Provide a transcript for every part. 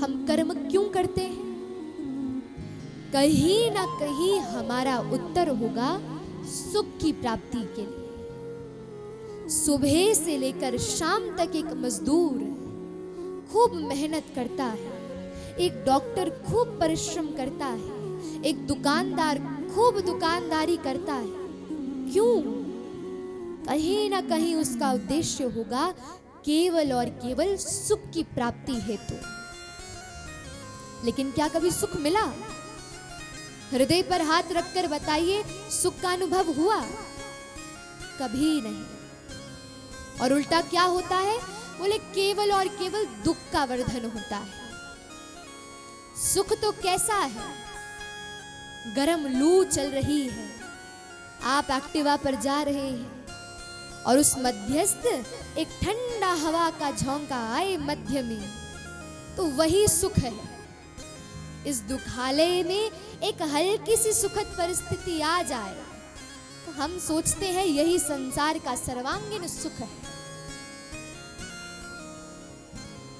हम कर्म क्यों करते हैं? कहीं ना कहीं हमारा उत्तर होगा सुख की प्राप्ति के लिए। सुबह से लेकर शाम तक एक मजदूर खूब मेहनत करता है, एक डॉक्टर खूब परिश्रम करता है, एक दुकानदार खूब दुकानदारी करता है। क्यों? कहीं ना कहीं उसका उद्देश्य होगा केवल और केवल सुख की प्राप्ति हेतु। लेकिन क्या कभी सुख मिला? हृदय पर हाथ रखकर बताइए, सुख का अनुभव हुआ? कभी नहीं। और उल्टा क्या होता है? बोले केवल और केवल दुख का वर्धन होता है। सुख तो कैसा है? गरम लू चल रही है, आप एक्टिवा पर जा रहे हैं और उस मध्यस्थ एक ठंडा हवा का झोंका आए मध्य में, तो वही सुख है। इस दुखालय में एक हल्की सी सुखद परिस्थिति आ जाए तो हम सोचते हैं यही संसार का सर्वांगीण सुख है।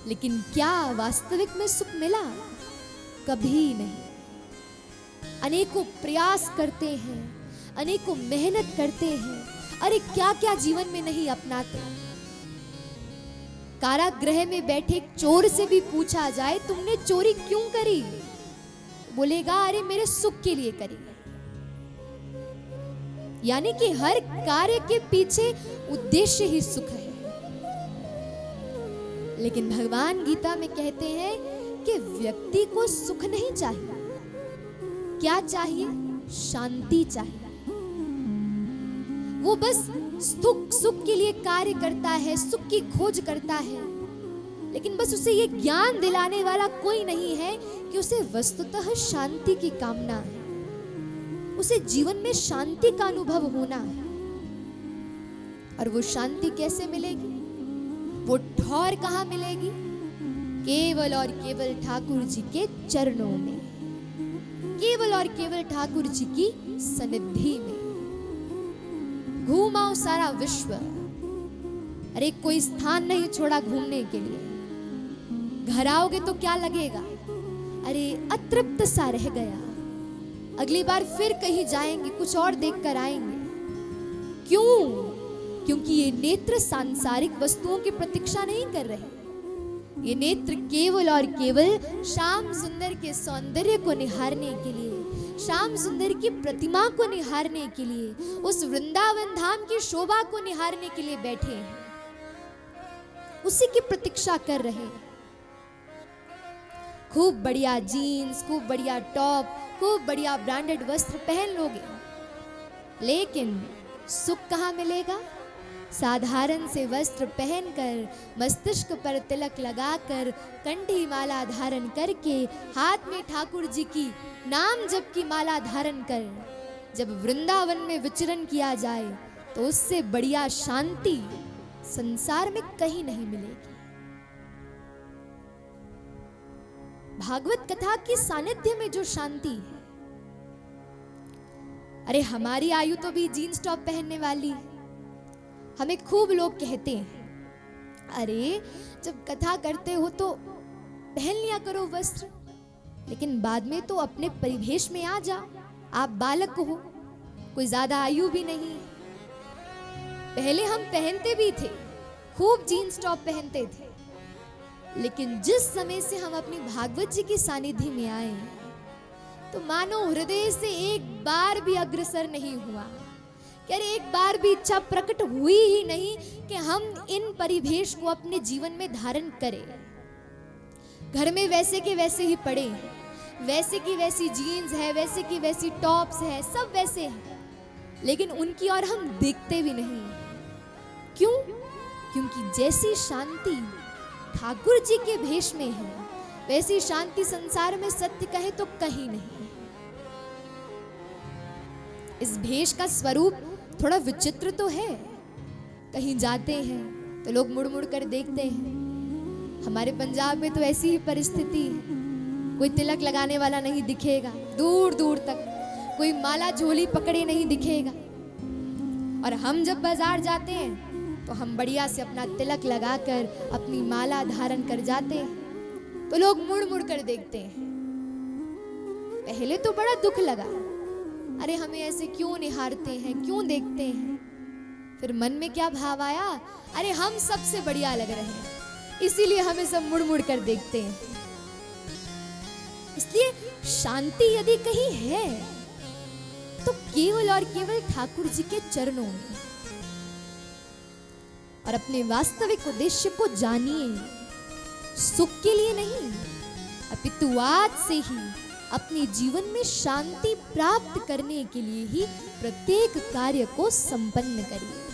लेकिन क्या वास्तविक में सुख मिला? कभी नहीं। अनेकों प्रयास करते हैं, अनेकों मेहनत करते हैं, अरे क्या क्या जीवन में नहीं अपनाते। कारागृह में बैठे चोर से भी पूछा जाए तुमने चोरी क्यों करी, बोलेगा अरे मेरे सुख के लिए करी। यानी कि हर कार्य के पीछे उद्देश्य ही सुख है। लेकिन भगवान गीता में कहते हैं कि व्यक्ति को सुख नहीं चाहिए। क्या चाहिए? शांति चाहिए। वो बस सुख के लिए कार्य करता है, सुख की खोज करता है, लेकिन बस उसे ये ज्ञान दिलाने वाला कोई नहीं है कि उसे वस्तुतः शांति की कामना है, उसे जीवन में शांति का अनुभव होना है। और वो शांति कैसे मिलेगी? वो ठौर कहाँ मिलेगी? केवल और केवल ठाकुर जी के चरणों में, केवल और केवल ठाकुर जी की सनिधि में। घूमाओ सारा विश्व, अरे कोई स्थान नहीं छोड़ा घूमने के लिए। घर आओगे तो क्या लगेगा? अरे अतृप्त सा रह गया, अगली बार फिर कहीं जाएंगे, कुछ और देखकर आएंगे। क्यों? क्योंकि ये नेत्र सांसारिक वस्तुओं की प्रतीक्षा नहीं कर रहे। ये नेत्र केवल और केवल श्याम सुंदर के सौंदर्य को निहारने के लिए, श्याम सुंदर की प्रतिमा को निहारने के लिए, उस वृंदावन धाम की शोभा को निहारने के लिए बैठे हैं, उसी की प्रतीक्षा कर रहे हैं। खूब बढ़िया जीन्स, खूब बढ़िया टॉप, खूब बढ़िया ब्रांडेड वस्त्र पहन लोगे, लेकिन सुख कहाँ मिलेगा? साधारण से वस्त्र पहनकर, मस्तिष्क पर तिलक लगाकर, कंठी माला धारण करके, हाथ में ठाकुर जी की नाम जप की माला धारण कर जब वृंदावन में विचरण किया जाए तो उससे बढ़िया शांति संसार में कहीं नहीं मिलेगी। भागवत कथा की सानिध्य में जो शांति है, अरे हमारी आयु तो भी जीन्स टॉप पहनने वाली है। हमें खूब लोग कहते हैं अरे जब कथा करते हो तो पहन लिया करो वस्त्र, लेकिन बाद में तो अपने परिवेश में आ जा, आप बालक हो, कोई ज्यादा आयु भी नहीं है। पहले हम पहनते भी थे, खूब जीन्स टॉप पहनते थे, लेकिन जिस समय से हम अपनी भागवत जी की सानिध्य में आए तो मानो हृदय से एक बार भी अग्रसर नहीं हुआ, कि अरे एक बार भी इच्छा प्रकट हुई ही नहीं कि हम इन परिवेश को अपने जीवन में धारण करें। घर में वैसे के वैसे ही पड़े हैं, वैसे की वैसी जीन्स है, वैसे की वैसी टॉप्स है, सब वैसे हैं, लेकिन उनकी ओर हम देखते भी नहीं। क्यों? क्योंकि जैसी शांति ठाकुर जी के भेष में है, वैसी शांति संसार में सत्य कहे तो कहीं नहीं। इस भेष का स्वरूप थोड़ा विचित्र तो है। कहीं जाते हैं तो लोग मुड़ मुड़ कर देखते हैं। हमारे पंजाब में तो ऐसी ही परिस्थिति है, कोई तिलक लगाने वाला नहीं दिखेगा, दूर दूर तक कोई माला झोली पकड़े नहीं दिखेगा। और हम जब बाजार जाते हैं तो हम बढ़िया से अपना तिलक लगाकर, अपनी माला धारण कर जाते हैं, तो लोग मुड़ मुड़ कर देखते हैं। पहले तो बड़ा दुख लगा, अरे हमें ऐसे क्यों निहारते हैं, क्यों देखते हैं। फिर मन में क्या भाव आया, अरे हम सबसे बढ़िया लग रहे हैं, इसीलिए हमें सब मुड़ मुड़ कर देखते हैं। इसलिए शांति यदि कहीं है तो केवल और केवल ठाकुर जी के चरणों में। और अपने वास्तविक उद्देश्य को जानिए, सुख के लिए नहीं अपितु आज से ही अपने जीवन में शांति प्राप्त करने के लिए ही प्रत्येक कार्य को संपन्न करिए।